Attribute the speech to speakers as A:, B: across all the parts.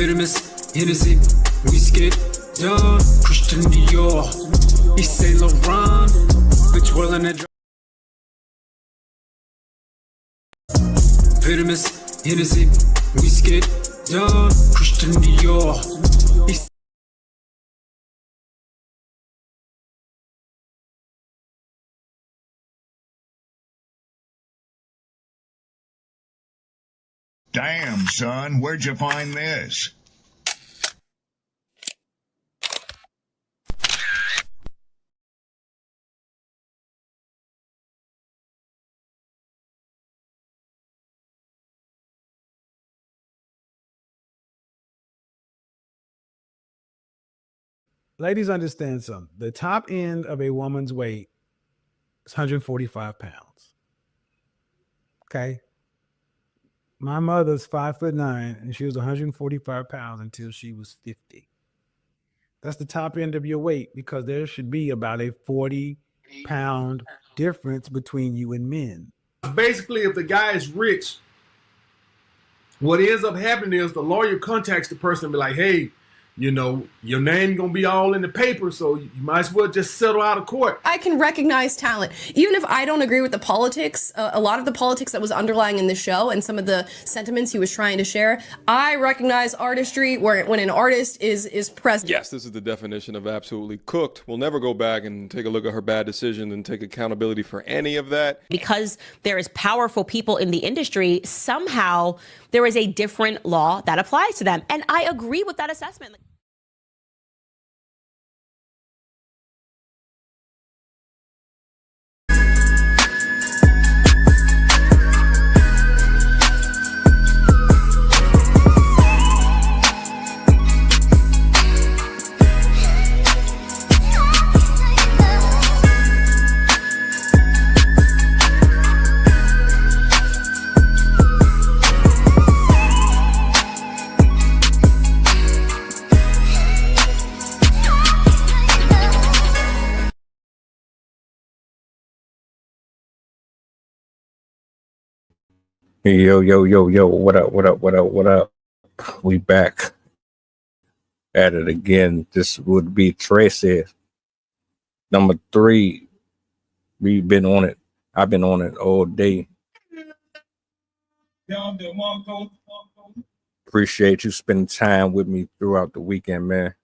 A: Venomous, Hennessy, we skid done. Christian Dior, Yves Saint Laurent, bitch whirling that. Venomous, Hennessy, we skid done. Christian Dior, Yves.
B: Damn, son, where'd you find this?
C: Ladies, understand something. The top end of a woman's weight is 145 pounds. Okay. My mother's 5'9", and she was 145 pounds until she was 50. That's the top end of your weight, because there should be about a 40-pound difference between you and men.
D: Basically, if the guy is rich, what ends up happening is the lawyer contacts the person and be like, hey, you know, your name gonna be all in the paper, so you might as well just settle out of court.
E: I can recognize talent. Even if I don't agree with the politics, a lot of the politics that was underlying in the show and some of the sentiments he was trying to share, I recognize artistry when an artist is present.
F: Yes, this is the definition of absolutely cooked. We'll never go back and take a look at her bad decision and take accountability for any of that.
G: Because there is powerful people in the industry, somehow there is a different law that applies to them. And I agree with that assessment.
H: Yo, what up? We back at it again. This would be Tracy. Number 3. We've been on it. I've been on it all day. Appreciate you spending time with me throughout the weekend, man.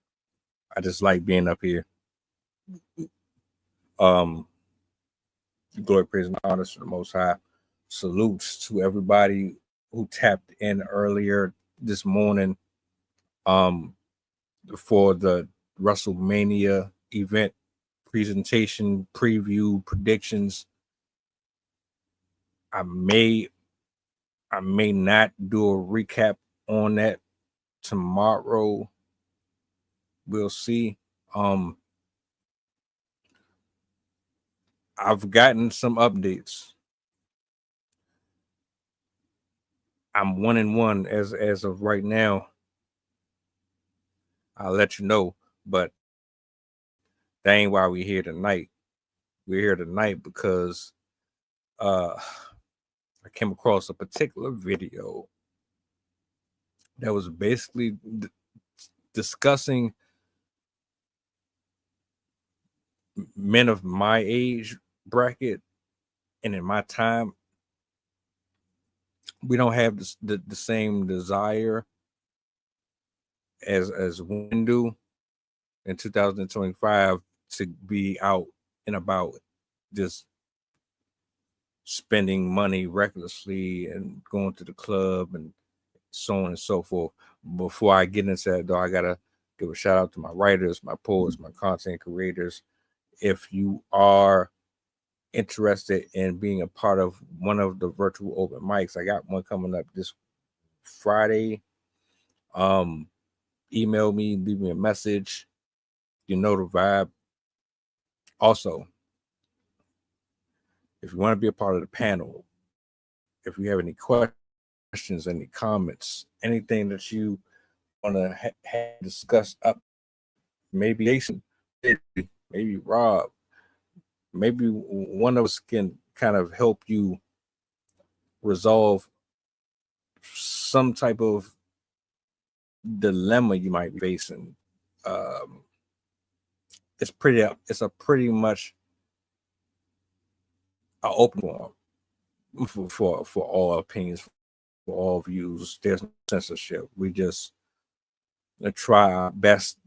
H: I just like being up here. Glory, praise, and honor to the Most High. Salutes to everybody who tapped in earlier this morning for the WrestleMania event presentation, preview, predictions. I may not do a recap on that tomorrow. We'll see. I've gotten some updates. I'm 1-1 as of right now. I'll let you know, but that ain't why we're here tonight. We're here tonight because I came across a particular video that was basically discussing men of my age bracket, and in my time, we don't have the same desire as women do in 2025 to be out and about, just spending money recklessly and going to the club and so on and so forth. Before I get into that, though, I gotta give a shout out to my writers, my poets, my content creators. If you are interested in being a part of one of the virtual open mics, I got one coming up this Friday. Email me, leave me a message. You know the vibe. Also, if you want to be a part of the panel, if you have any questions, any comments, anything that you want to discuss up, maybe Jason, maybe Rob, maybe one of us can kind of help you resolve some type of dilemma you might be facing, it's a pretty much an open forum for all opinions, for all views. There's no censorship. We just try our best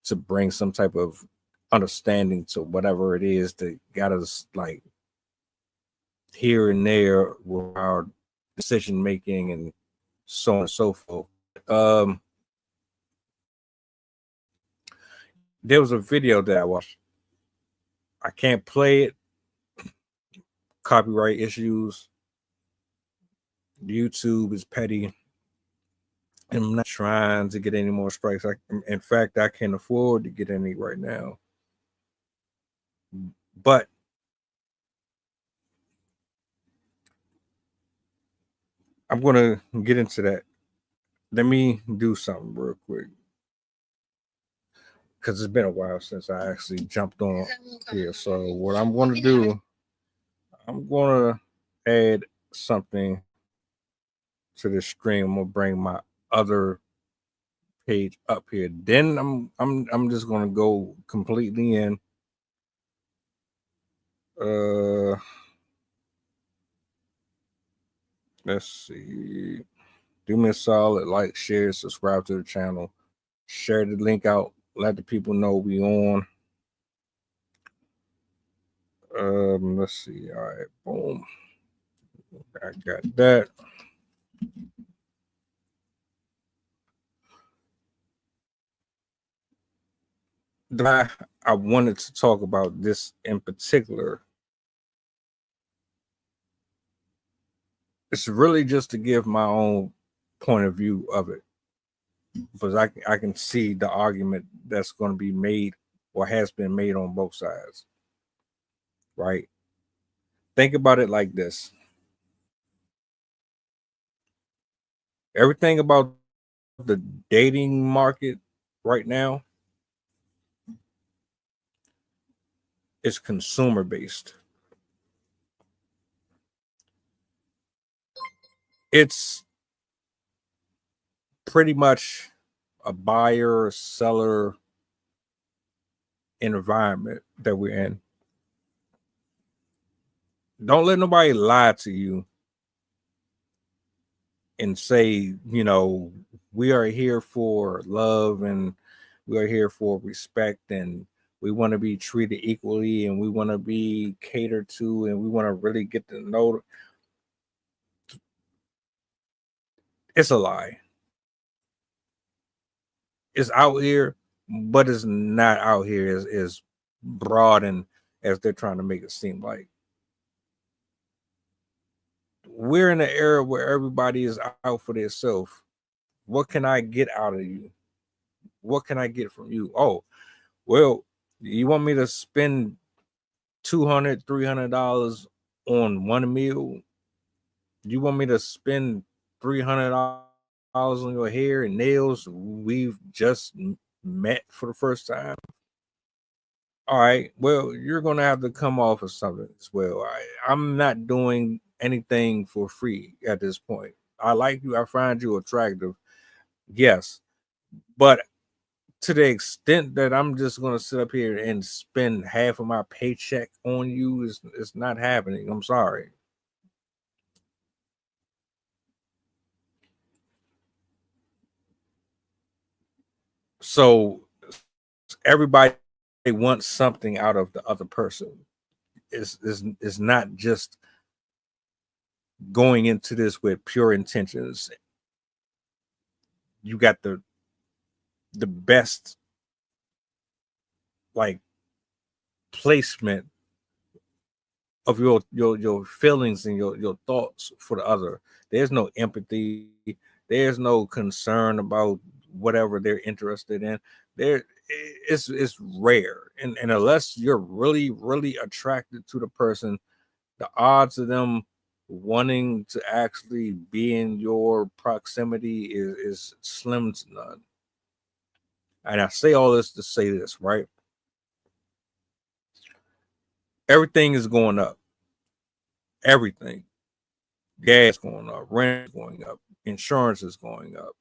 H: to bring some type of understanding to whatever it is that got us like here and there with our decision making and so on and so forth. There was a video that I watched. I can't play it. Copyright issues. YouTube is petty. I'm not trying to get any more strikes. In fact, I can't afford to get any right now. But I'm going to get into that. Let me do something real quick, because it's been a while since I actually jumped on here. So what I'm going to do, I'm going to add something to the stream. I'm going to bring my other page up here. Then I'm just going to go completely in. Let's see. Do me a solid, like, share, subscribe to the channel, share the link out, let the people know we on. Let's see. All right, boom. I got that. I wanted to talk about this in particular. It's really just to give my own point of view of it, because I can see the argument that's going to be made or has been made on both sides, right? Think about it like this. Everything about the dating market right now is consumer based. It's pretty much a buyer seller environment that we're in. Don't let nobody lie to you and say, you know, we are here for love and we are here for respect and we want to be treated equally and we want to be catered to and we want to really get to know. It's a lie. It's out here, but it's not out here as broad and as they're trying to make it seem like. We're in an era where everybody is out for themselves. What can I get out of you? What can I get from you? Oh, well, you want me to spend $200, $300 on one meal? You want me to spend $300 on your hair and nails? We've just met for the first time. All right, well, you're going to have to come off of something as well. I'm not doing anything for free at this point. I like you. I find you attractive. Yes. But to the extent that I'm just going to sit up here and spend half of my paycheck on you, it's not happening. I'm sorry. So everybody wants something out of the other person. It's not just going into this with pure intentions. You got the best like placement of your feelings and your thoughts for the other. There's no empathy. There's no concern about whatever they're interested in. It's rare, and unless you're really attracted to the person, the odds of them wanting to actually be in your proximity is slim to none. And I say all this to say this, right? Everything is going up. Everything. Gas going up, rent is going up, insurance is going up.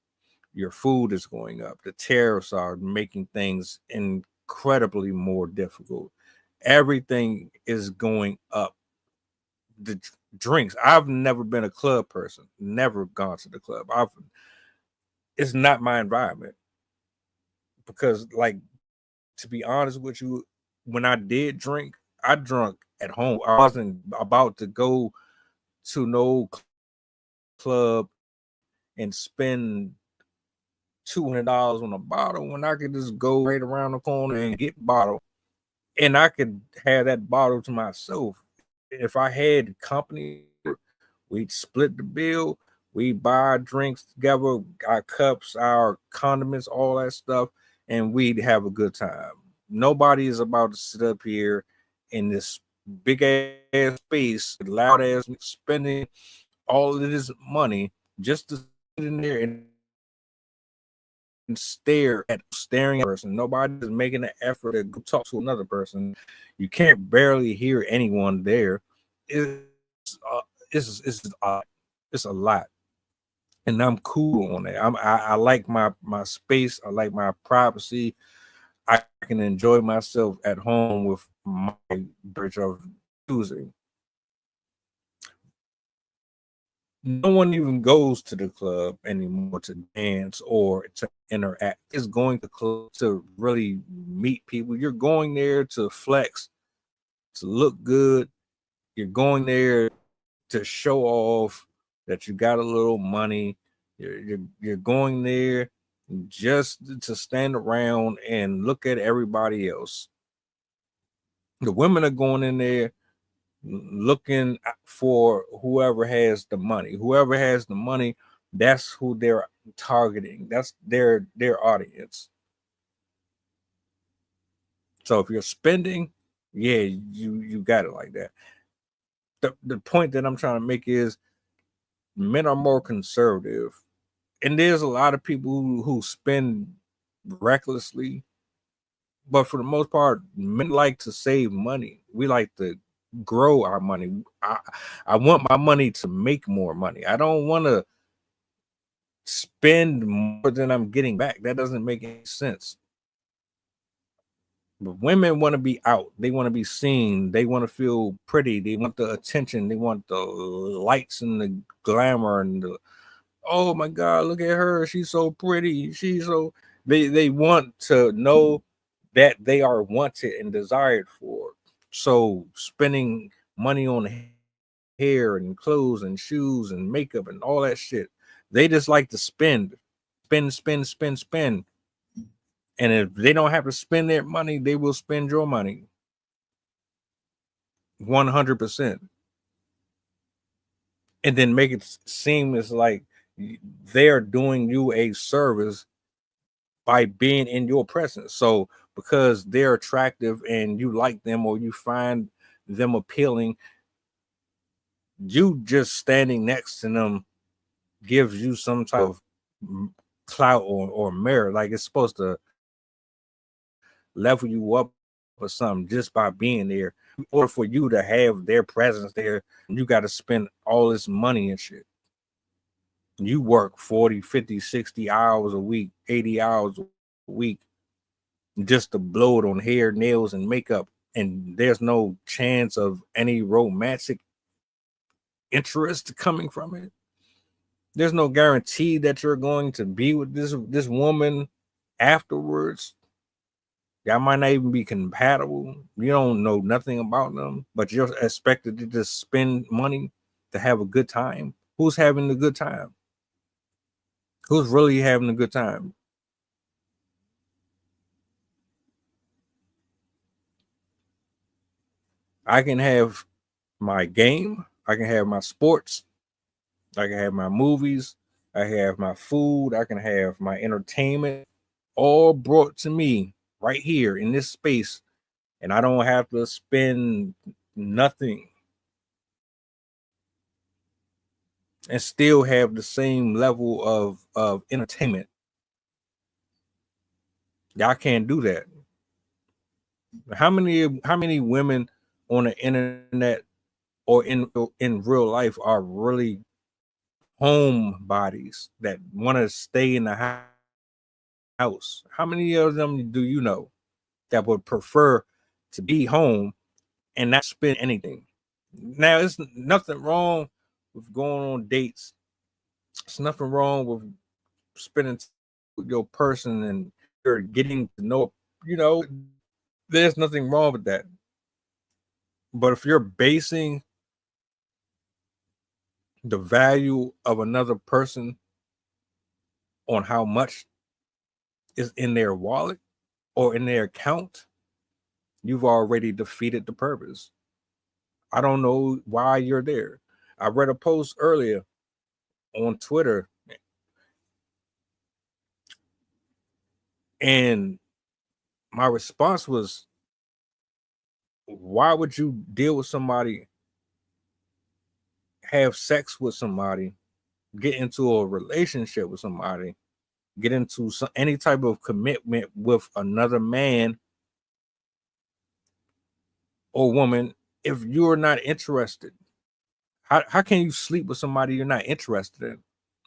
H: Your food is going up. The tariffs are making things incredibly more difficult. Everything is going up. The drinks. I've never been a club person. Never gone to the club. It's not my environment. Because, like, to be honest with you, when I did drink, I drunk at home. I wasn't about to go to no club and spend $200 on a bottle when I could just go right around the corner and get bottle, and I could have that bottle to myself. If I had company, we'd split the bill. We buy drinks together, our cups, our condiments, all that stuff, and we'd have a good time. Nobody is about to sit up here in this big ass space, loud ass, spending all of this money just to sit in there and staring at a person. Nobody is making an effort to go talk to another person. You can't barely hear anyone there. It's a lot, and I'm cool on that. I like my space. I like my privacy. I can enjoy myself at home with my bridge of choosing. No one even goes to the club anymore to dance or to interact. It's going to club to really meet people. You're going there to flex, to look good. You're going there to show off that you got a little money. You're going there just to stand around and look at everybody else. The women are going in there looking for whoever has the money. Whoever has the money, that's who they're targeting. That's their audience. So if you're spending, yeah, you got it like that. The point that I'm trying to make is men are more conservative, and there's a lot of people who spend recklessly, but for the most part, men like to save money. We like to grow our money. I want my money to make more money. I don't want to spend more than I'm getting back. That doesn't make any sense. But women want to be out. They want to be seen. They want to feel pretty. They want the attention. They want the lights and the glamour and the, oh my God, look at her. She's so pretty. They want to know that they are wanted and desired for. So spending money on hair and clothes and shoes and makeup and all that shit, they just like to spend. And if they don't have to spend their money, they will spend your money. 100%. And then make it seem as like they're doing you a service by being in your presence. So because they're attractive and you like them or you find them appealing, you just standing next to them gives you some type of clout or merit. Like it's supposed to level you up or something just by being there. In order for you to have their presence there, you got to spend all this money and shit. You work 40, 50, 60 hours a week, 80 hours a week just to blow it on hair, nails, and makeup. And there's no chance of any romantic interest coming from it. There's no guarantee that you're going to be with this woman afterwards. Y'all might not even be compatible. You don't know nothing about them, but you're expected to just spend money to have a good time. Who's having a good time? Who's really having a good time? I can have my game. I can have my sports. I can have my movies. I have my food. I can have my entertainment, all brought to me right here in this space, and I don't have to spend nothing and still have the same level of entertainment. Y'all can't do that. How many women on the internet or in real life are really home bodies that want to stay in the house. How many of them do you know that would prefer to be home and not spend anything? Now, it's nothing wrong with going on dates. It's nothing wrong with spending time with your person and you're getting to know, there's nothing wrong with that. But if you're basing the value of another person on how much is in their wallet or in their account, you've already defeated the purpose. I don't know why you're there. I read a post earlier on Twitter, and my response was, why would you deal with somebody, have sex with somebody, get into a relationship with somebody, get into any type of commitment with another man or woman if you're not interested? How can you sleep with somebody you're not interested in?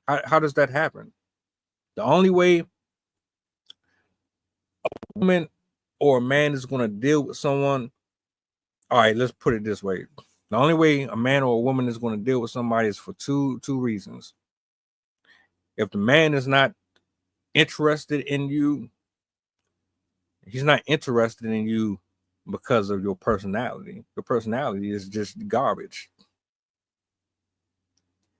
H: How does that happen? The only way a woman or a man is going to deal with someone, all right, let's put it this way. The only way a man or a woman is going to deal with somebody is for two reasons. If the man is not interested in you, he's not interested in you because of your personality. Your personality is just garbage.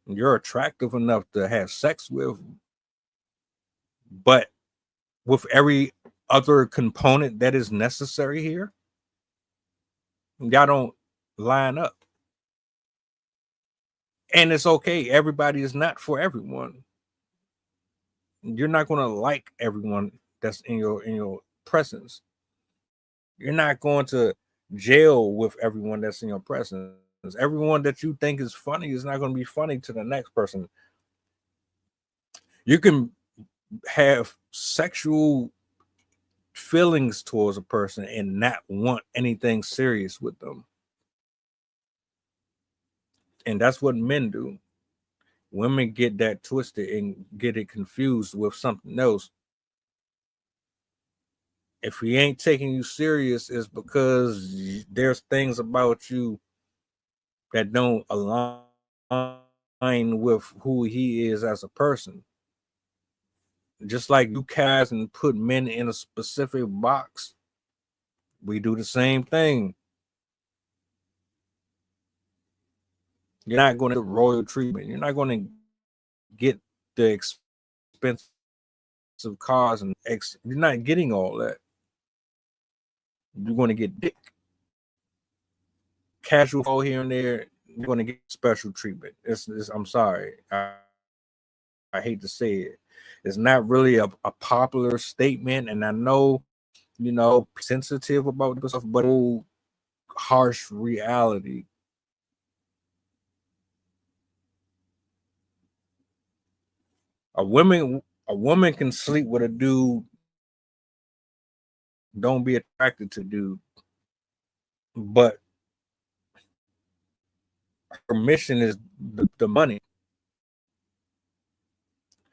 H: You're attractive enough to have sex with, but with every other component that is necessary here, y'all don't line up. And it's okay. Everybody is not for everyone. You're not going to like everyone that's in your presence. You're not going to jail with everyone that's in your presence. Everyone that you think is funny is not going to be funny to the next person. You can have sexual feelings towards a person and not want anything serious with them. And that's what men do. Women get that twisted and get it confused with something else. If he ain't taking you serious, it's because there's things about you that don't align with who he is as a person. Just like you guys and put men in a specific box, we do the same thing. You're not going to get royal treatment. You're not going to get the expensive cars and you're not getting all that. You're going to get dick, casual here and there. You're going to get special treatment. I'm sorry. I hate to say it. It's not really a popular statement, and I know, sensitive about this stuff, but harsh reality. A woman can sleep with a dude, don't be attracted to dude, but her mission is the money.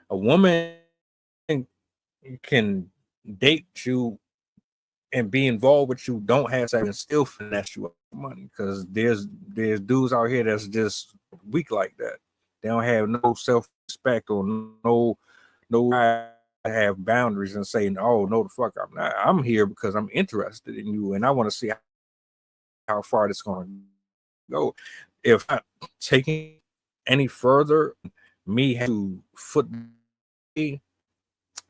H: A woman can date you and be involved with you, don't have sex, and still finesse you up money, because there's dudes out here that's just weak like that. They don't have no self-respect or no have boundaries and say, oh no, the fuck, I'm not. I'm here because I'm interested in you and I want to see how far this going to go. If I'm taking any further, me have to foot.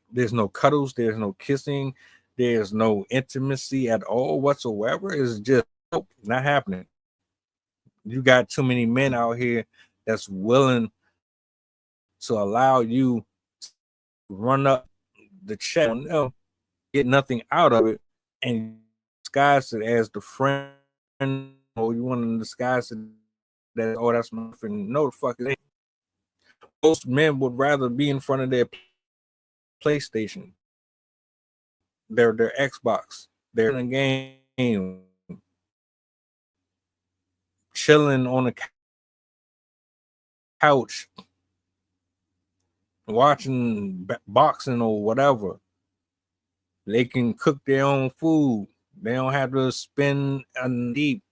H: There's no cuddles, there's no kissing, there's no intimacy at all whatsoever. It's just not happening. You got too many men out here that's willing to allow you to run up the check on them, get nothing out of it, and disguise it as the friend, or you want to disguise it that, oh, that's my friend. No, the fuck it ain't. Most men would rather be in front of their PlayStation, their Xbox, they're in a game, chilling on the couch, watching boxing or whatever. They can cook their own food. They don't have to spend a deep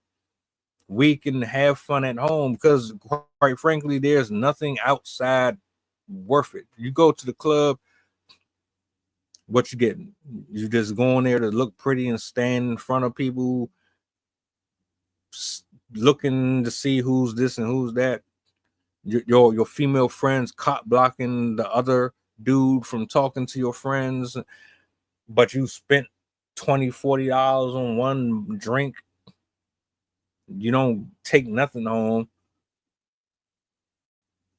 H: week and have fun at home because, quite frankly, there's nothing outside worth it. You go to the club, what you getting? You just going there to look pretty and stand in front of people, looking to see who's this and who's that. Your female friends cop blocking the other dude from talking to your friends, but you spent $20-$40 on one drink. You don't take nothing home.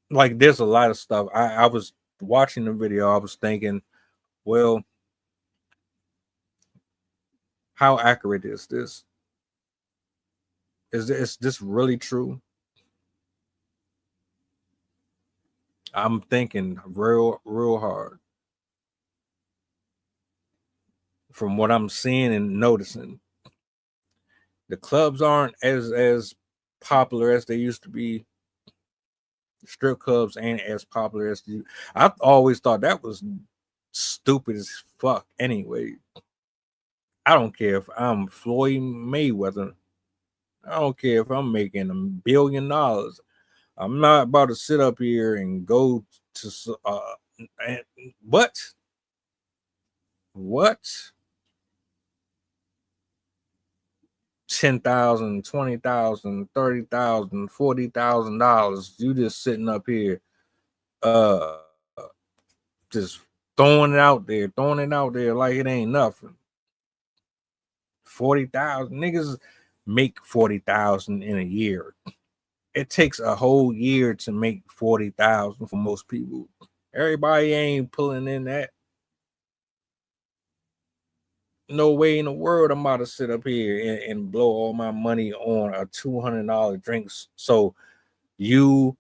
H: Like, there's a lot of stuff. I was watching the video. I was thinking, well, how accurate is this? Is this really true? I'm thinking real hard. From what I'm seeing and noticing, the clubs aren't as popular as they used to be. Strip clubs ain't as popular as you. I always thought that was stupid as fuck. Anyway, I don't care if I'm Floyd Mayweather. I don't care if I'm making $1 billion. I'm not about to sit up here and go to what? 10,000, 20,000, 30,000, $40,000. You just sitting up here, just throwing it out there like it ain't nothing. 40,000 niggas make 40,000 in a year. It takes a whole year to make 40,000 for most people. Everybody ain't pulling in that. No way in the world I'm about to sit up here and blow all my money on a $200 drink. So you,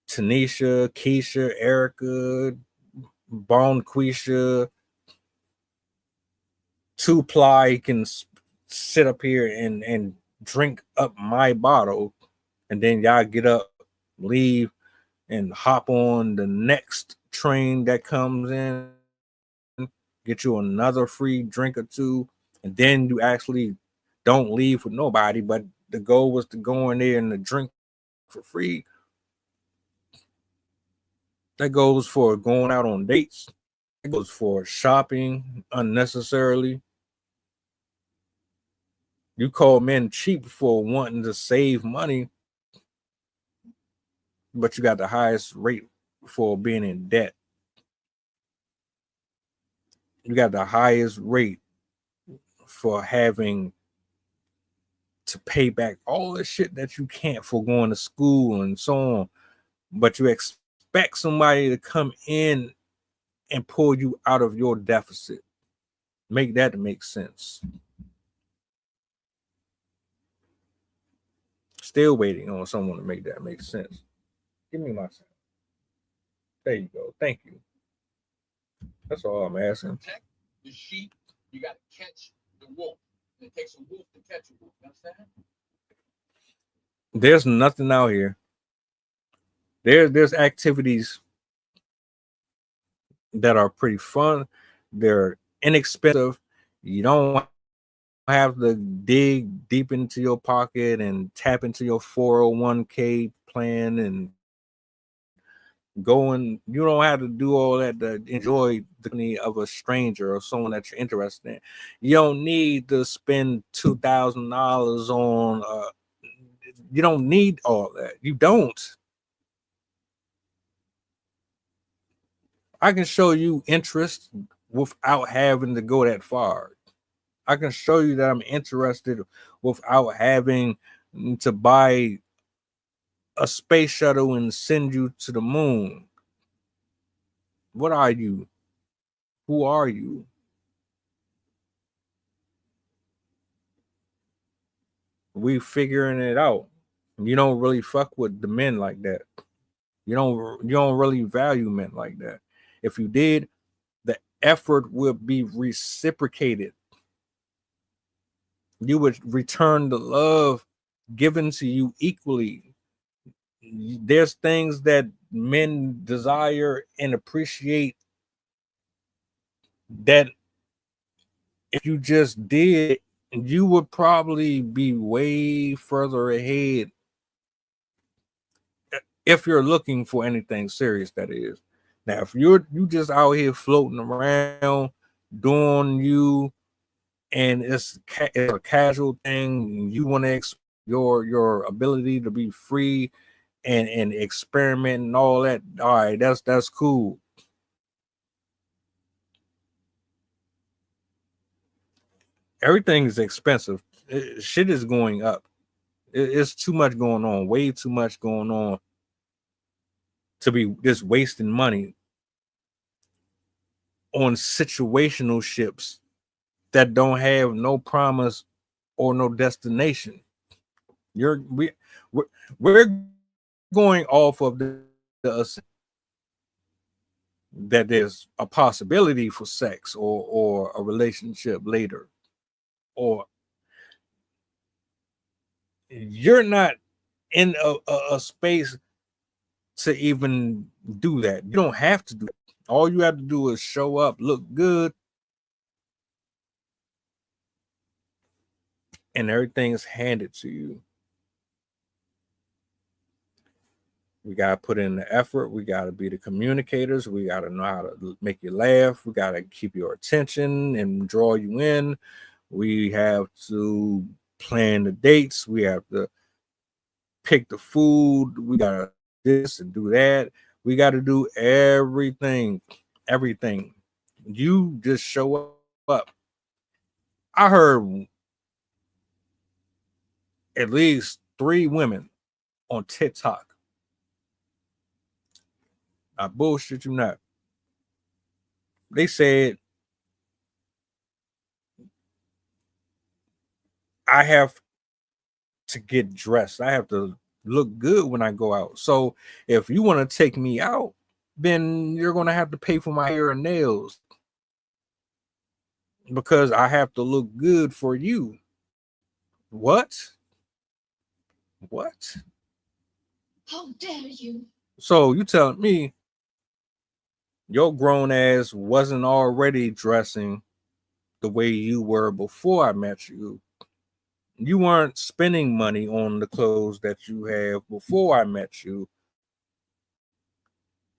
H: Tanisha, Keisha, Erica, Bonquisha, 2-Ply can sit up here and drink up my bottle, and then y'all get up, leave, and hop on the next train that comes in, get you another free drink or two, and then you actually don't leave with nobody, but the goal was to go in there and to drink for free. That goes for going out on dates. It goes for shopping unnecessarily. You call men cheap for wanting to save money, but you got the highest rate for being in debt. You got the highest rate for having to pay back all the shit that you can't for going to school and so on. But you expect somebody to come in and pull you out of your deficit. Make that make sense. Still waiting on someone to make that make sense. Give me my sound. There you go. Thank you. That's all I'm asking.
I: Protect the sheep, you got to catch the wolf. And it takes a wolf to catch a wolf. You understand?
H: There's nothing out here. There's activities that are pretty fun. They're inexpensive. You don't have to dig deep into your pocket and tap into your 401k plan and you don't have to do all that to enjoy the company of a stranger or someone that you're interested in. You don't need to spend $2,000 on you don't need all that. You don't. I can show you interest without having to go that far. I can show you that I'm interested without having to buy a space shuttle and send you to the moon. What are you? Who are you? We figuring it out. You don't really fuck with the men like that. You don't really value men like that. If you did, the effort would be reciprocated. You would return the love given to you equally. There's things that men desire and appreciate that if you just did, you would probably be way further ahead if you're looking for anything serious, that is. Now, if you just out here floating around doing you, and it's a casual thing, you want to your ability to be free and experiment and all that, all right, that's cool. Everything is expensive. Shit is going up. It's too much going on, way too much going on to be just wasting money on situational ships that don't have no promise or no destination. We're going off of the that there's a possibility for sex or a relationship later, or you're not in a space to even do that. You don't have to do it. All you have to do is show up, look good, and everything is handed to you. We got to put in the effort. We got to be the communicators. We got to know how to make you laugh. We got to keep your attention and draw you in. We have to plan the dates. We have to pick the food. We got to do this and do that. We got to do everything. You just show up. I heard at least 3 women on TikTok. I bullshit you not. They said, I have to get dressed. I have to look good when I go out. So if you want to take me out, then you're going to have to pay for my hair and nails, because I have to look good for you. What?
J: How dare you?
H: So you telling me your grown ass wasn't already dressing the way you were before I met you? You weren't spending money on the clothes that you have before I met you.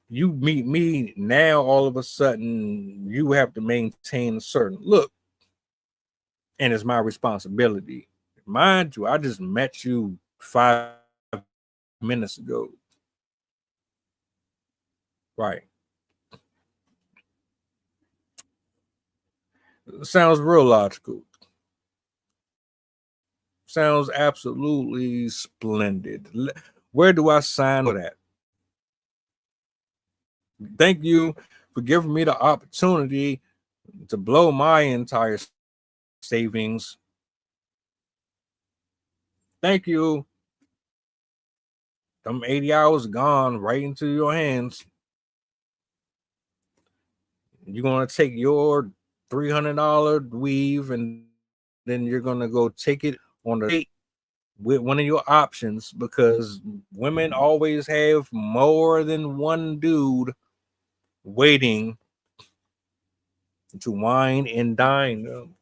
H: You meet me now, all of a sudden you have to maintain a certain look, and it's my responsibility. Mind you, I just met you 5 minutes ago. Right. Sounds real logical. Sounds absolutely splendid. Where do I sign for that? Thank you for giving me the opportunity to blow my entire savings. Thank you. Them 80 hours gone right into your hands. You're going to take your $300 weave, and then you're going to go take it on a date with one of your options, because women always have more than one dude waiting to wine and dine them.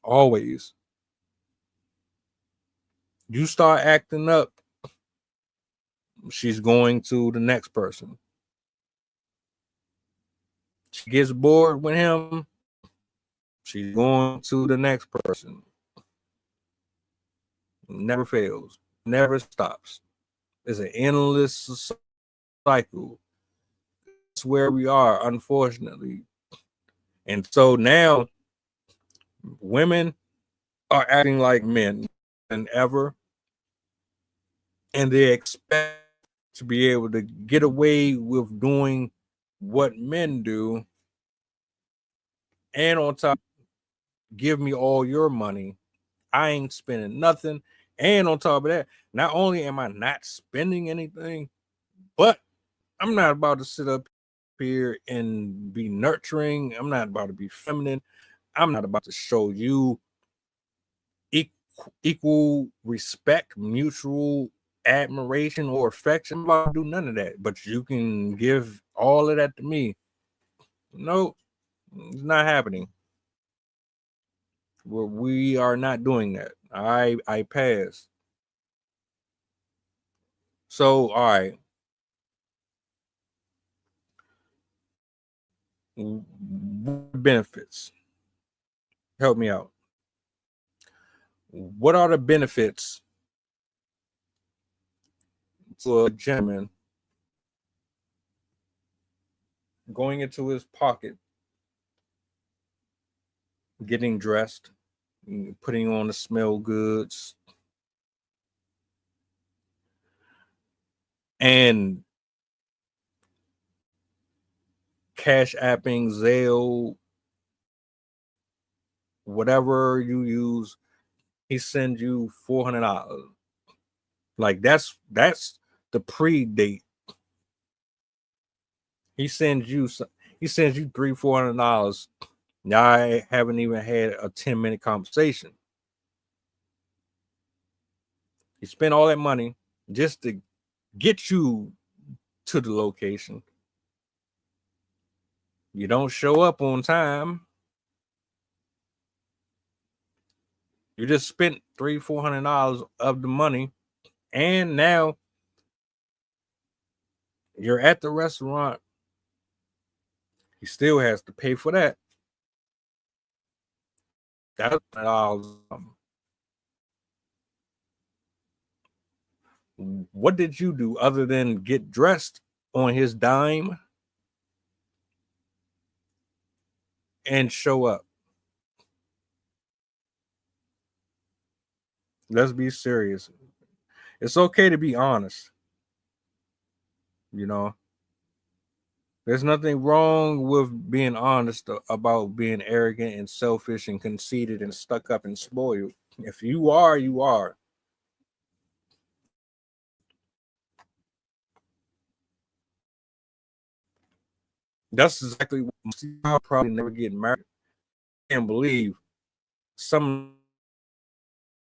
H: Always. You start acting up, she's going to the next person. She gets bored with him, she's going to the next person. Never fails, never stops. It's an endless cycle. That's where we are, unfortunately. And so now women are acting like men than ever, and they expect to be able to get away with doing what men do, and on top, give me all your money. I ain't spending nothing. And on top of that, not only am I not spending anything, but I'm not about to sit up here and be nurturing. I'm not about to be feminine. I'm not about to show you equal respect, mutual admiration or affection. I'm not do none of that, but you can give all of that to me. No, it's not happening. We are not doing that. I pass. So, all right. Benefits. Help me out. What are the benefits for a gentleman going into his pocket, getting dressed, putting on the smell goods, and cash apping, Zelle, whatever you use, he sends you $400. Like that's the pre-date. He sends you $300-$400. Now I haven't even had a 10-minute conversation. You spend all that money just to get you to the location. You don't show up on time. You just spent $300-$400 of the money, and now you're at the restaurant. He still has to pay for that. That's what did you do other than get dressed on his dime and show up? Let's be serious. It's okay to be honest. You know, there's nothing wrong with being honest about being arrogant and selfish and conceited and stuck up and spoiled. If you are, you are. That's exactly what I'll probably never get married. I can't believe some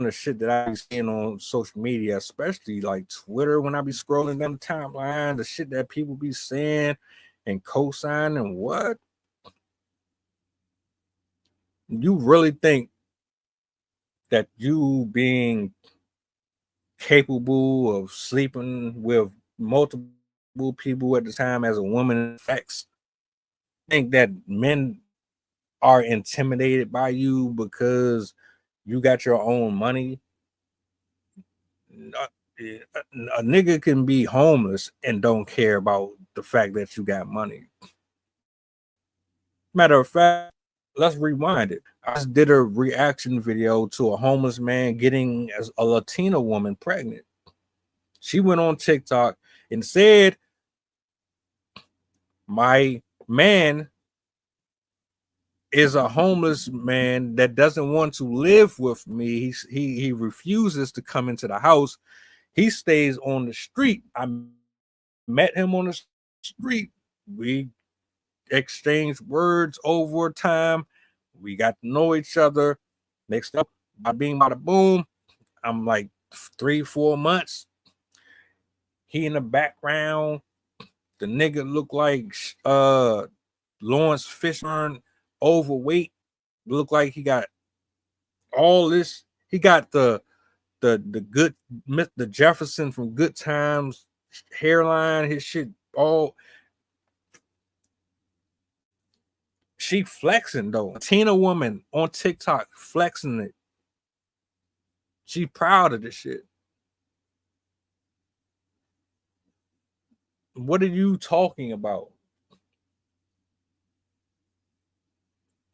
H: of the shit that I be seeing on social media, especially like Twitter, when I be scrolling down the timeline, the shit that people be saying and co-signing. What? You really think that you being capable of sleeping with multiple people at the time as a woman affects? Think that men are intimidated by you because you got your own money? A nigga can be homeless and don't care about the fact that you got money. Matter of fact, let's rewind it. I just did a reaction video to a homeless man getting a Latina woman pregnant. She went on TikTok and said, my man is a homeless man that doesn't want to live with me. He refuses to come into the house. He stays on the street. I met him on the street. We exchanged words over time. We got to know each other. Next up, by being by the boom, I'm like 3-4 months. He in the background. The nigga look like Lawrence Fishburne, overweight. Look like he got all this. He got the good, the Jefferson from Good Times hairline. His shit all. She flexing though. Tina woman on TikTok flexing it. She proud of this shit. What are you talking about?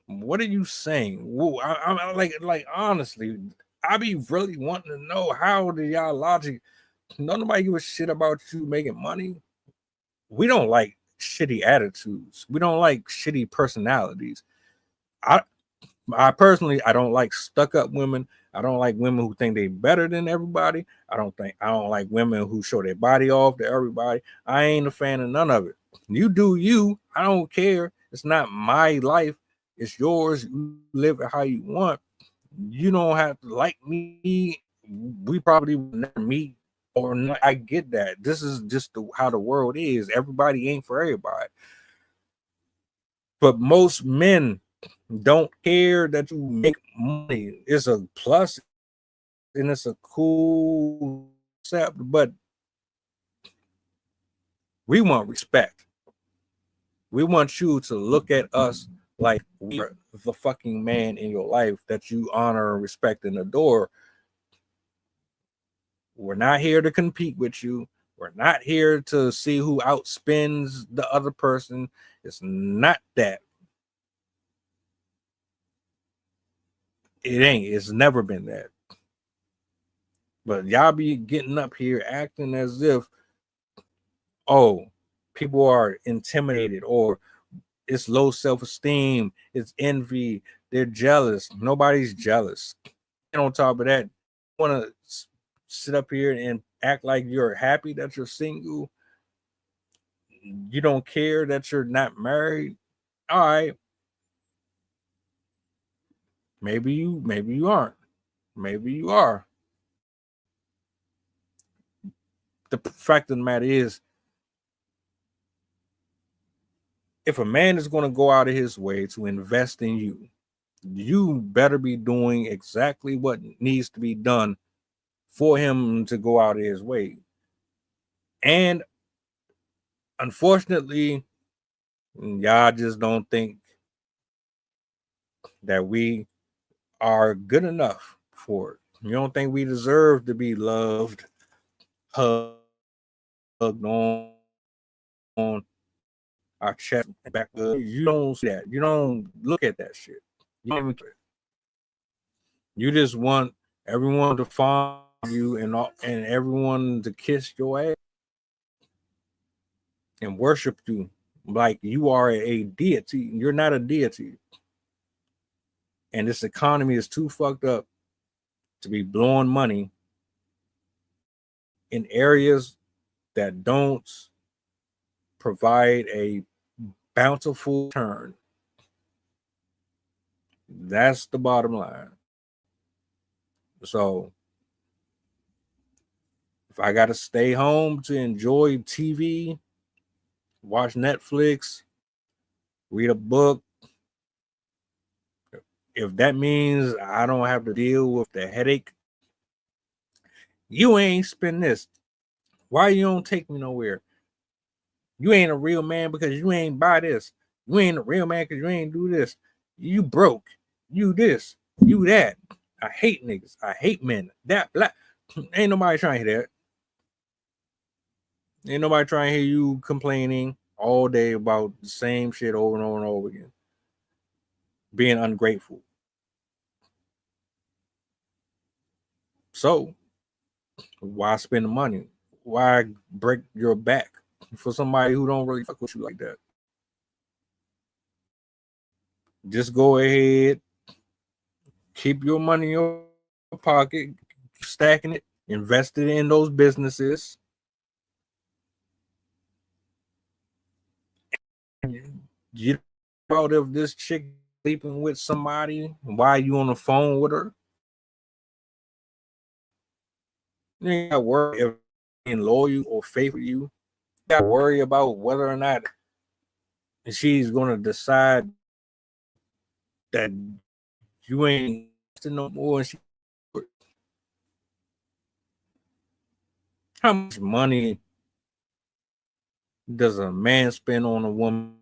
H: What are you saying? Whoa, I'm like honestly, I be really wanting to know how do y'all logic. Nobody give a shit about you making money. We don't like shitty attitudes. We don't like shitty personalities. I personally, I don't like stuck up women. I don't like women who think they better than everybody. I don't like women who show their body off to everybody. I ain't a fan of none of it. You do you. I don't care. It's not my life. It's yours. You live it how you want. You don't have to like me. We probably would never meet or not. I get that. This is just how the world is. Everybody ain't for everybody. But most men don't care that you make money. It's a plus and it's a cool concept, but we want respect. We want you to look at us like we're the fucking man in your life that you honor and respect and adore. We're not here to compete with you. We're not here to see who outspends the other person. It's not that. It ain't. It's never been that. But y'all be getting up here acting as if, oh, people are intimidated, or it's low self-esteem, it's envy, they're jealous. Nobody's jealous. And on top of that, you want to sit up here and act like you're happy that you're single. You don't care that you're not married. All right. Maybe you aren't. Maybe you are. The fact of the matter is, if a man is going to go out of his way to invest in you, you better be doing exactly what needs to be done for him to go out of his way. And unfortunately, y'all just don't think that we are good enough for it. You don't think we deserve to be loved, hugged on our chest, back. You don't see that. You don't look at that shit. You don't even care. You just want everyone to find you and everyone to kiss your ass and worship you like you are a deity. You're not a deity. And this economy is too fucked up to be blowing money in areas that don't provide a bountiful return. That's the bottom line. So if I got to stay home to enjoy TV, watch Netflix, read a book, if that means I don't have to deal with the headache, you ain't spend this. Why you don't take me nowhere? You ain't a real man because you ain't buy this. You ain't a real man because you ain't do this. You broke. You this. You that. I hate niggas. I hate men. That black. Ain't nobody trying to hear that. Ain't nobody trying to hear you complaining all day about the same shit over and over and over again. Being ungrateful. So, why spend the money? Why break your back for somebody who don't really fuck with you like that? Just go ahead, keep your money in your pocket, stacking it, invest it in those businesses. You know, if this chick sleeping with somebody, why are you on the phone with her? You ain't got to worry if being loyal or faithful to you. You got to worry about whether or not she's going to decide that you ain't no more. And how much money does a man spend on a woman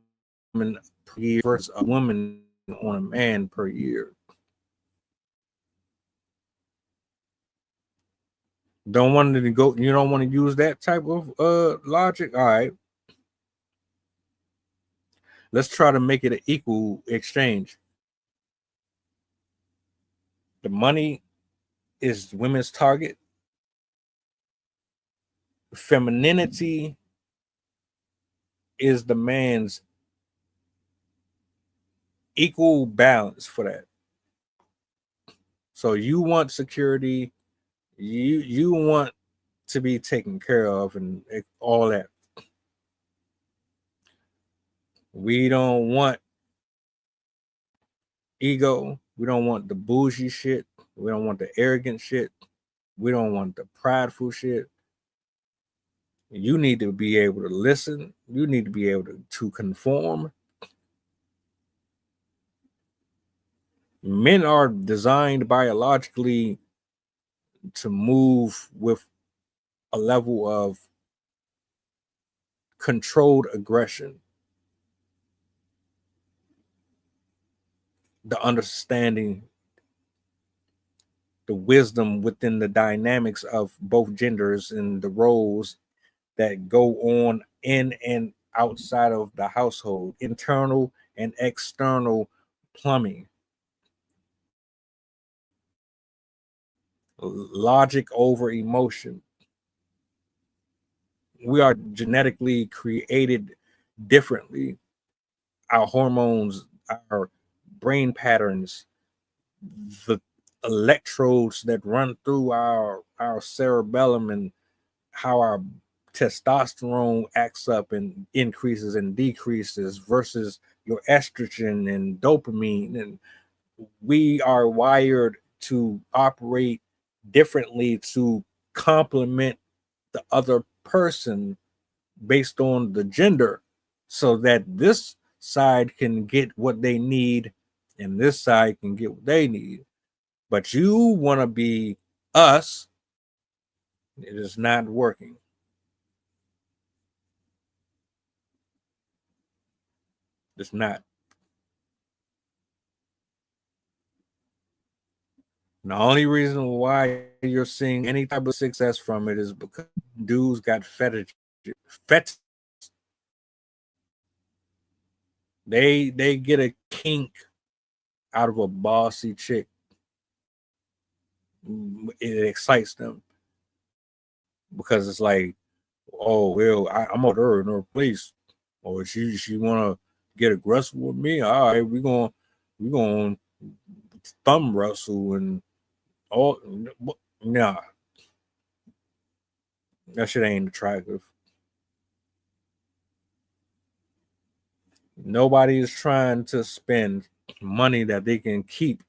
H: per year versus a woman on a man per year? Don't want to go. You don't want to use that type of logic. All right. Let's try to make it an equal exchange. The money is women's target. Femininity is the man's equal balance for that. So you want security, you want to be taken care of and all that. We don't want ego. We don't want the bougie shit. We don't want the arrogant shit. We don't want the prideful shit. You need to be able to listen. You need to be able to conform. Men are designed biologically to move with a level of controlled aggression. The understanding, the wisdom within the dynamics of both genders and the roles that go on in and outside of the household, internal and external plumbing. Logic over emotion. We are genetically created differently. Our hormones, our brain patterns, the electrodes that run through our cerebellum, and how our testosterone acts up and increases and decreases versus your estrogen and dopamine. And we are wired to operate differently to complement the other person based on the gender, so that this side can get what they need and this side can get what they need. But you want to be us. It is not working. It's not. The only reason why you're seeing any type of success from it is because dudes got fetish. They get a kink out of a bossy chick. It excites them because it's like, oh well, I'm on her in her place, or she wanna get aggressive with me. All right, we gonna thumb wrestle and all. Nah, that shit ain't attractive. Nobody is trying to spend money that they can keep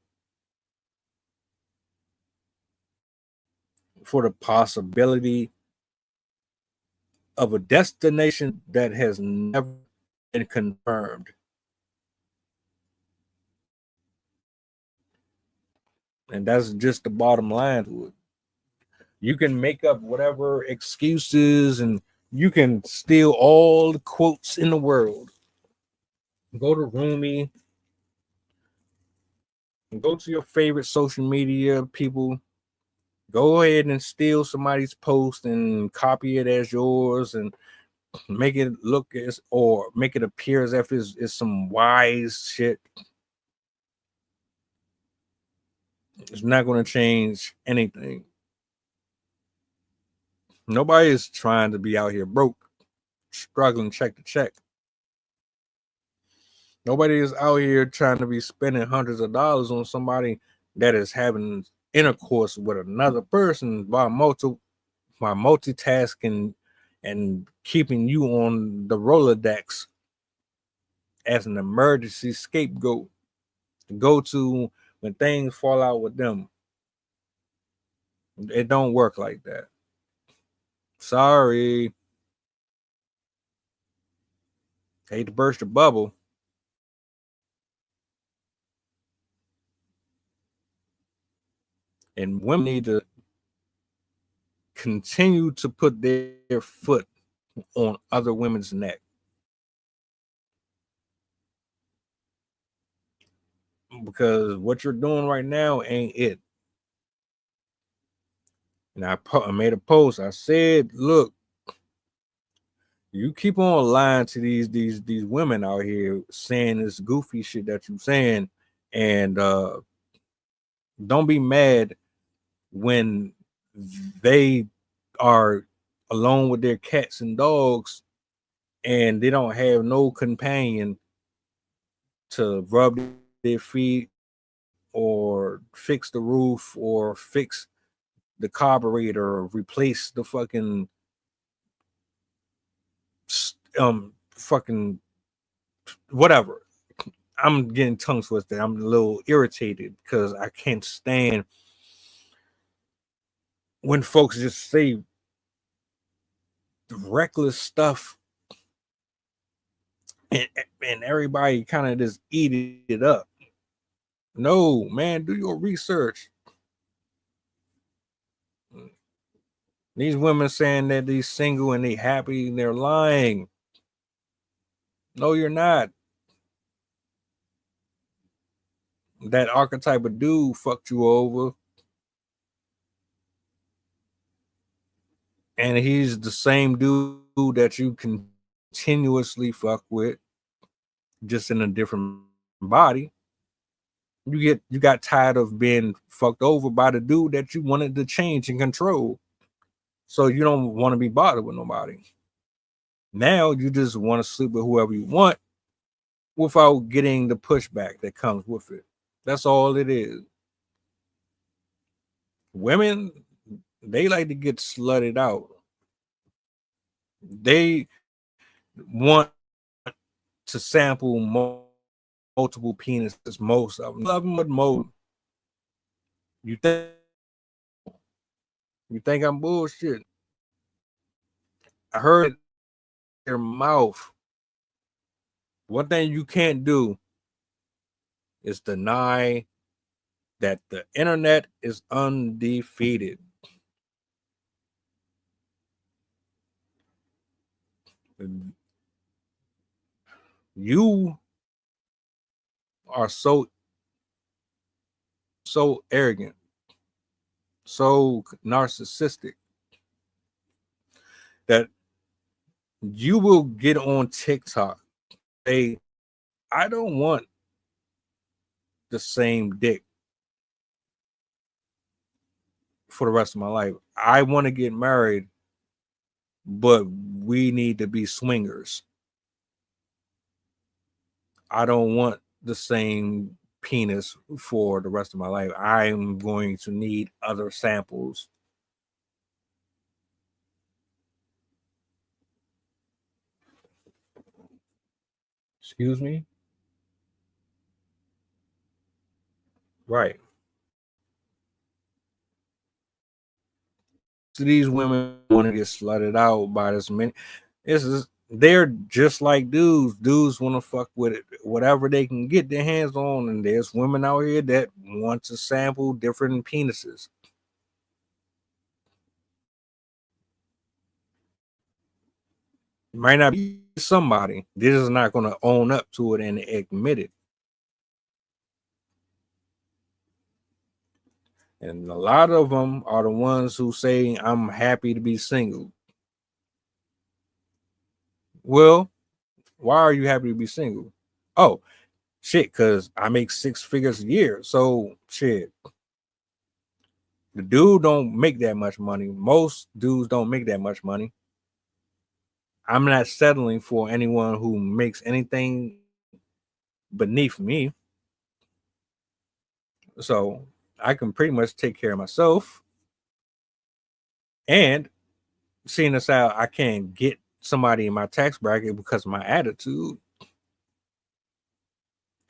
H: for the possibility of a destination that has never been confirmed. And that's just the bottom line to it. You can make up whatever excuses and you can steal all the quotes in the world. Go to Rumi, go to your favorite social media people. Go ahead and steal somebody's post and copy it as yours and make it look as, or make it appear as if it's some wise shit. It's not going to change anything. Nobody is trying to be out here broke, struggling check to check. Nobody is out here trying to be spending hundreds of dollars on somebody that is having intercourse with another person by multitasking and keeping you on the Rolodex as an emergency scapegoat to go to when things fall out with them. It don't work like that. Sorry. Hate to burst your bubble. And women need to continue to put their foot on other women's neck. Because what you're doing right now ain't it. And I made a post. I said, look, you keep on lying to these women out here saying this goofy shit that you're saying, and don't be mad when they are alone with their cats and dogs and they don't have no companion to rub their feet or fix the roof or fix the carburetor or replace the fucking whatever. I'm getting tongue twisted. I'm a little irritated because I can't stand when folks just say reckless stuff, and everybody kind of just eat it up. No, man, do your research. These women saying that they're single and they happy, they're lying. No, you're not. That archetype of dude fucked you over. And he's the same dude that you continuously fuck with, just in a different body. You got tired of being fucked over by the dude that you wanted to change and control. So you don't want to be bothered with nobody. Now you just want to sleep with whoever you want without getting the pushback that comes with it. That's all it is. Women, they like to get slutted out. They want to sample multiple penises, most of them. Love them with most. You think I'm bullshit? I heard their mouth. One thing you can't do is deny that the internet is undefeated. You are so arrogant, so narcissistic that you will get on TikTok. Say, I don't want the same dick for the rest of my life. I want to get married, but we need to be swingers. I don't want the same penis for the rest of my life. I'm going to need other samples. Excuse me? Right. So these women want to get slutted out by this many. They're just like dudes. Dudes want to fuck with it, whatever they can get their hands on. And there's women out here that want to sample different penises. Might not be somebody. They're just not going to own up to it and admit it. And a lot of them are the ones who say, I'm happy to be single. Well, why are you happy to be single? Oh, shit, because I make 6 figures a year. So, shit. The dude don't make that much money. Most dudes don't make that much money. I'm not settling for anyone who makes anything beneath me. So, I can pretty much take care of myself. And seeing as how I can't get somebody in my tax bracket because of my attitude,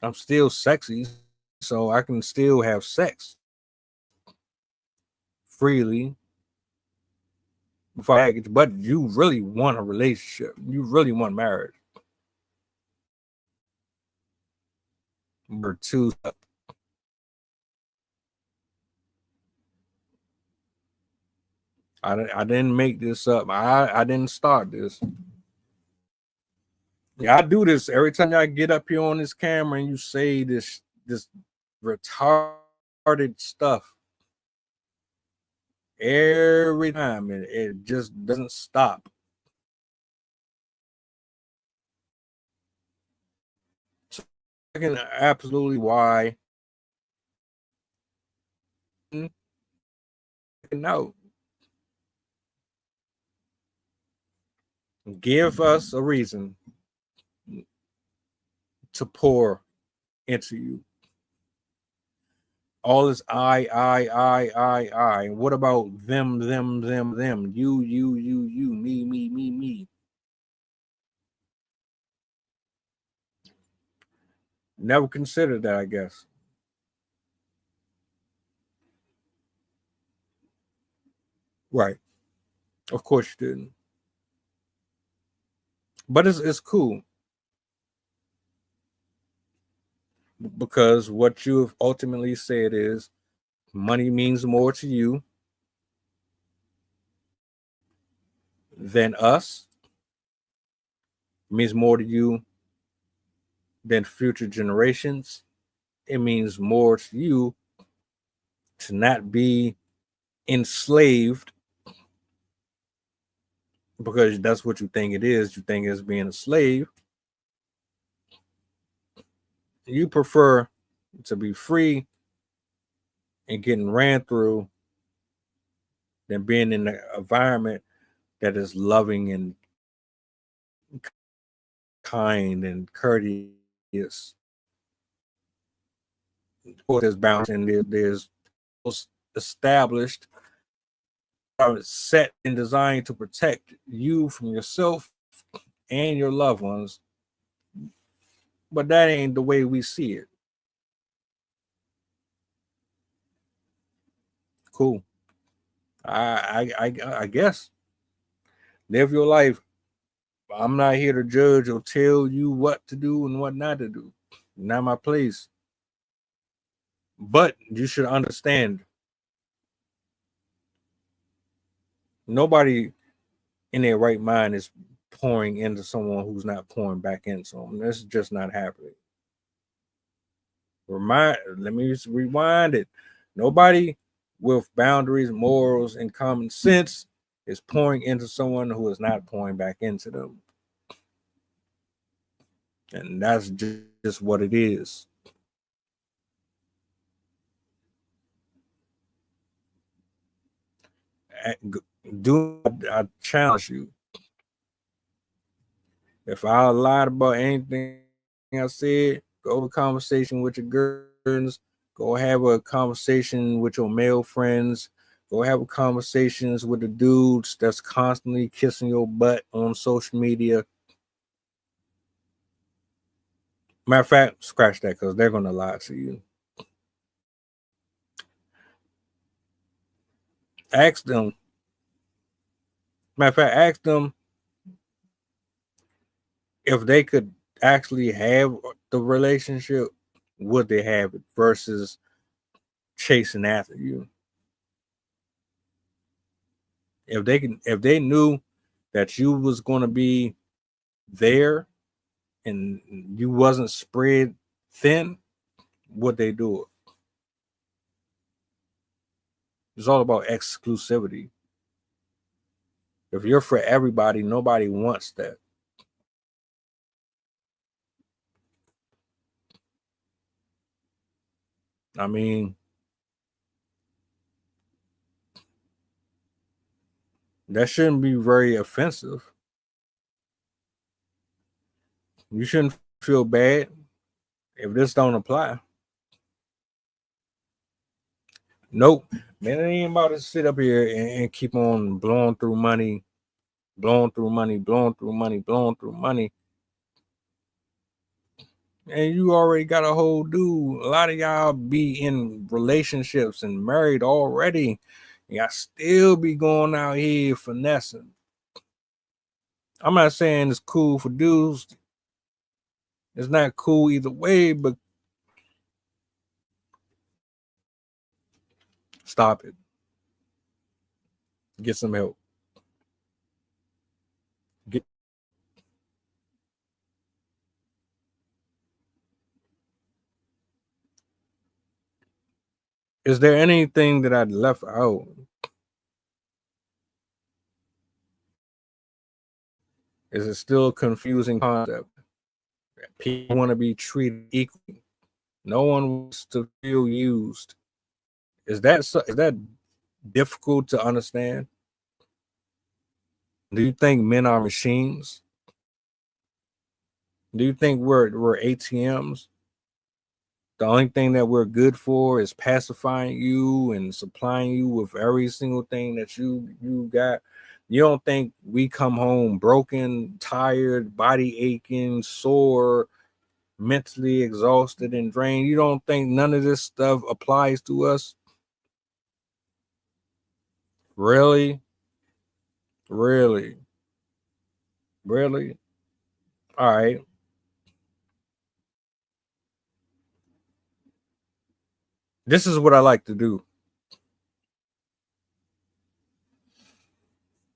H: I'm still sexy, so I can still have sex freely. But you really want a relationship. You really want marriage. Number 2. I didn't make this up. I didn't start this. Yeah, I do this every time I get up here on this camera and you say this retarded stuff. Every time it just doesn't stop. So I can absolutely why. No. Give us a reason to pour into you. All this I. What about them, you, me. Never considered that, I guess. Right. Of course you didn't. But it's cool because what you have ultimately said is money means more to you than us, means more to you than future generations. It means more to you to not be enslaved, because that's what you think it is. You think it's being a slave. You prefer to be free and getting ran through than being in an environment that is loving and kind and courteous. Of course, there's balance and there's established, set and designed to protect you from yourself and your loved ones. But that ain't the way we see it. Cool. I guess live your life. I'm not here to judge or tell you what to do and what not to do. Not my place. But you should understand, nobody in their right mind is pouring into someone who's not pouring back into them. That's just not happening. Let me just rewind it. Nobody with boundaries, morals, and common sense is pouring into someone who is not pouring back into them. And that's just what it is. I challenge you. If I lied about anything I said, go have a conversation with your girls. Go have a conversation with your male friends. Go have conversations with the dudes that's constantly kissing your butt on social media. Matter of fact, scratch that, because they're going to lie to you. Ask them. Matter of fact, ask them if they could actually have the relationship, would they have it versus chasing after you? If they knew that you was going to be there and you wasn't spread thin, would they do it? It's all about exclusivity. If you're for everybody, nobody wants that. I mean, that shouldn't be very offensive. You shouldn't feel bad if this don't apply. Nope. Man, it ain't about to sit up here and keep on blowing through money, blowing through money, blowing through money, blowing through money. And you already got a whole dude. A lot of y'all be in relationships and married already. Y'all still be going out here finessing. I'm not saying it's cool for dudes. It's not cool either way, but stop it. Get some help. Is there anything that I left out? Is it still a confusing concept? People want to be treated equally. No one wants to feel used. Is that difficult to understand? Do you think men are machines? Do you think we're ATMs? The only thing that we're good for is pacifying you and supplying you with every single thing that you got. You don't think we come home broken, tired, body aching, sore, mentally exhausted and drained? You don't think none of this stuff applies to us? Really? Really? Really? All right. This is what I like to do.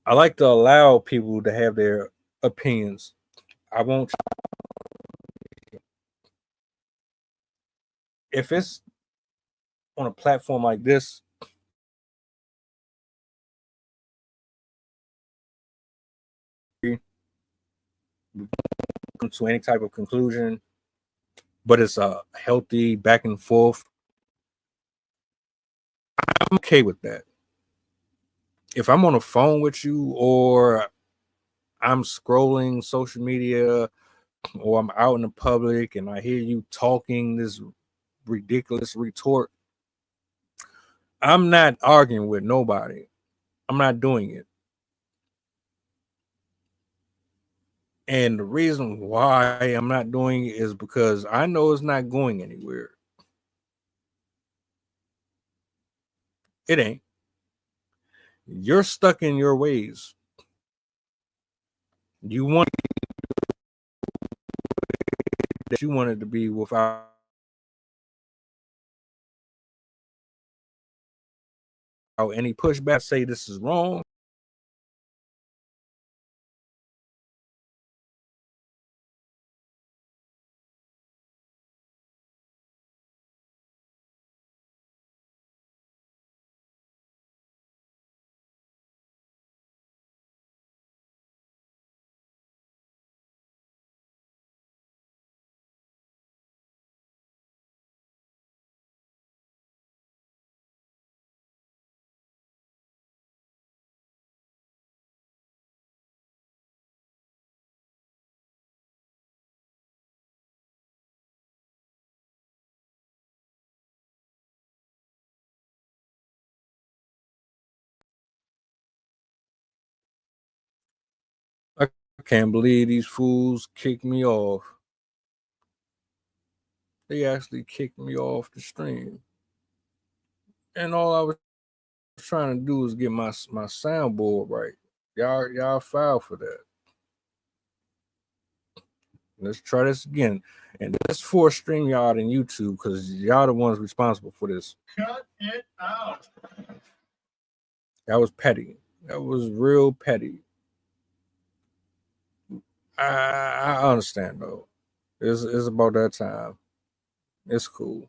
H: I like to allow people to have their opinions. I won't. If it's on a platform like this, come to any type of conclusion, but it's a healthy back and forth, I'm okay with that. If I'm on a phone with you, or I'm scrolling social media, or I'm out in the public and I hear you talking this ridiculous retort, I'm not arguing with nobody. I'm not doing it. And the reason why I'm not doing it is because I know it's not going anywhere. It ain't. You're stuck in your ways. You want that you wanted to be without any pushback. Say this is wrong. I can't believe these fools kicked me off. They actually kicked me off the stream. And all I was trying to do was get my soundboard right. Y'all filed for that. Let's try this again. And this is for StreamYard and YouTube, because y'all the ones responsible for this.
I: Cut it out.
H: That was petty. That was real petty. I understand though. It's about that time. It's cool.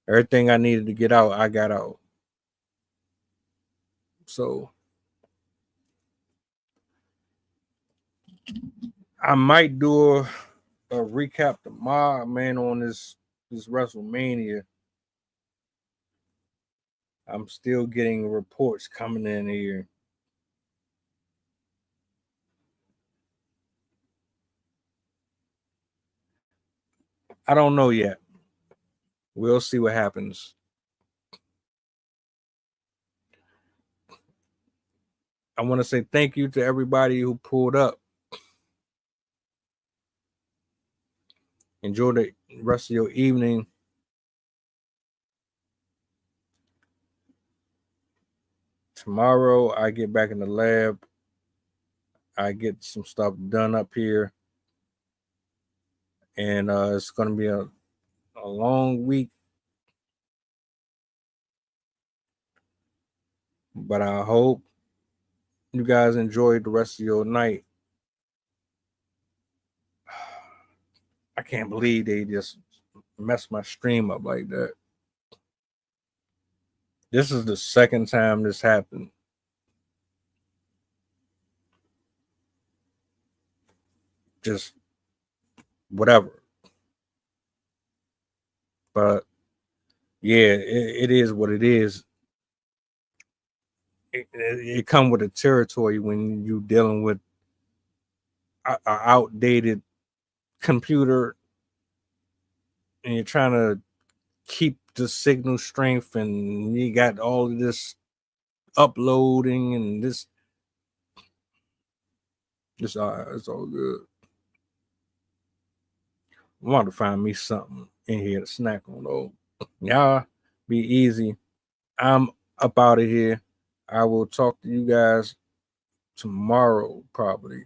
H: Everything I needed to get out, I got out. So I might do a recap tomorrow, man, on this WrestleMania. I'm still getting reports coming in here. I don't know yet. We'll see what happens. I want to say thank you to everybody who pulled up. Enjoy the rest of your evening. Tomorrow, I get back in the lab. I get some stuff done up here. And it's going to be a long week. But I hope you guys enjoyed the rest of your night. I can't believe they just messed my stream up like that. This is the second time this happened. Just whatever. But yeah, it is what it is. It come with a territory when you're dealing with an outdated computer and you're trying to keep the signal strength, and you got all of this uploading and this. It's all good. I want to find me something in here to snack on though. Y'all be easy. I'm up out of here. I will talk to you guys tomorrow, probably.